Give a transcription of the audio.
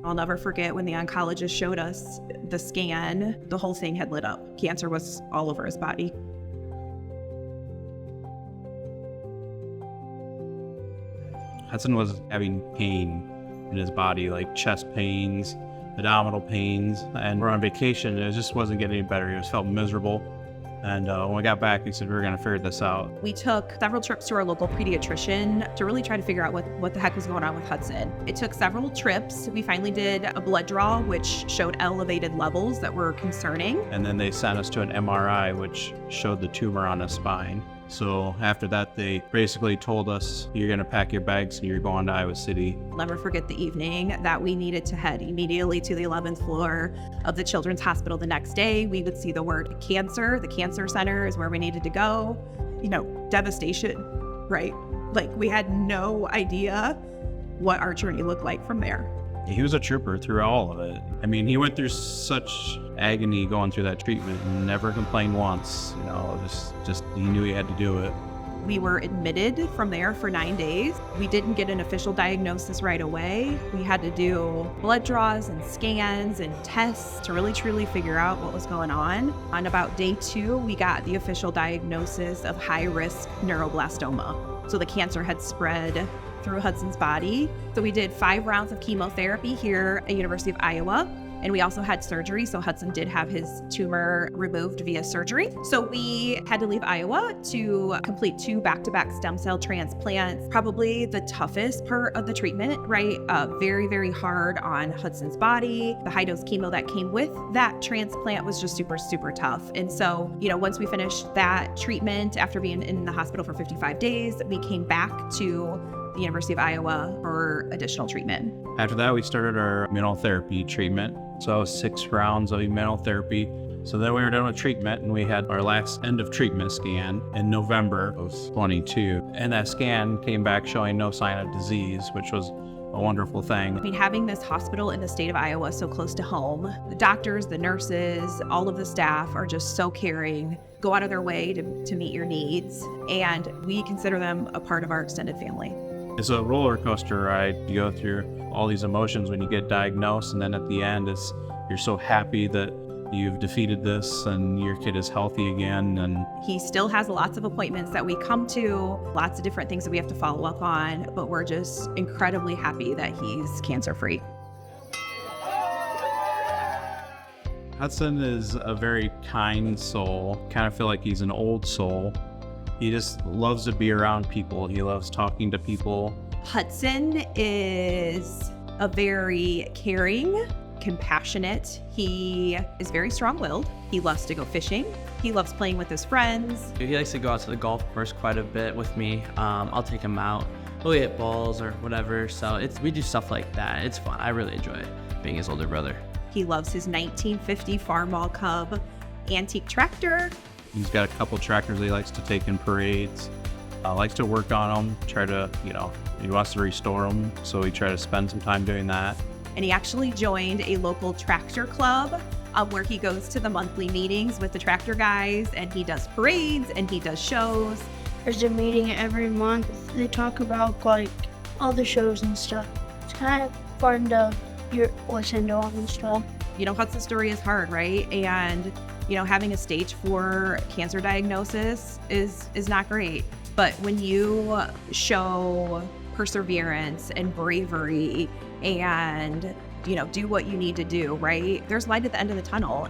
I'll never forget when the oncologist showed us the scan, the whole thing had lit up. Cancer was all over his body. Hudson was having pain in his body, like chest pains, abdominal pains, and we're on vacation and it just wasn't getting any better. He just felt miserable. And when we got back, we said we were going to figure this out. We took several trips to our local pediatrician to really try to figure out what the heck was going on with Hudson. It took several trips. We finally did a blood draw, which showed elevated levels that were concerning. And then they sent us to an MRI, which showed the tumor on his spine. So after that, they basically told us, you're going to pack your bags and you're going to Iowa City. I'll never forget the evening that we needed to head immediately to the 11th floor of the Children's Hospital the next day. We would see the word cancer. The cancer center is where we needed to go. Devastation, right? Like, we had no idea what our journey looked like from there. He was a trooper through all of it. I mean, he went through such agony going through that treatment and never complained once. Just he knew he had to do it. We were admitted from there for 9 days. We didn't get an official diagnosis right away. We had to do blood draws and scans and tests to really truly figure out what was going on. On about day 2, we got the official diagnosis of high-risk neuroblastoma. So the cancer had spread through Hudson's body. So we did 5 rounds of chemotherapy here at University of Iowa. And we also had surgery. So Hudson did have his tumor removed via surgery. So we had to leave Iowa to complete 2 back-to-back stem cell transplants. Probably the toughest part of the treatment, right? Very, very hard on Hudson's body. The high-dose chemo that came with that transplant was just super, super tough. And so, once we finished that treatment, after being in the hospital for 55 days, we came back to the University of Iowa for additional treatment. After that, we started our immunotherapy treatment. So 6 rounds of immunotherapy. So then we were done with treatment and we had our last end of treatment scan in November of 22. And that scan came back showing no sign of disease, which was a wonderful thing. I mean, having this hospital in the state of Iowa so close to home, the doctors, the nurses, all of the staff are just so caring, go out of their way to meet your needs. And we consider them a part of our extended family. It's a roller coaster ride. You go through all these emotions when you get diagnosed, and then at the end, you're so happy that you've defeated this and your kid is healthy again. And he still has lots of appointments that we come to, lots of different things that we have to follow up on, but we're just incredibly happy that he's cancer-free. Hudson is a very kind soul. Kind of feel like he's an old soul. He just loves to be around people. He loves talking to people. Hudson is a very caring, compassionate. He is very strong-willed. He loves to go fishing. He loves playing with his friends. He likes to go out to the golf course quite a bit with me. I'll take him out. We'll hit balls or whatever. So we do stuff like that. It's fun. I really enjoy it, being his older brother. He loves his 1950 Farmall Cub antique tractor. He's got a couple tractors he likes to take in parades. Likes to work on them, try to, he wants to restore them, so we try to spend some time doing that. And he actually joined a local tractor club where he goes to the monthly meetings with the tractor guys, and he does parades and he does shows. There's a meeting every month. They talk about all the shows and stuff. It's kind of fun to listen to all and stuff. Hudson's story is hard, right? And having a stage 4 cancer diagnosis is not great. But when you show perseverance and bravery and, do what you need to do, right? There's light at the end of the tunnel.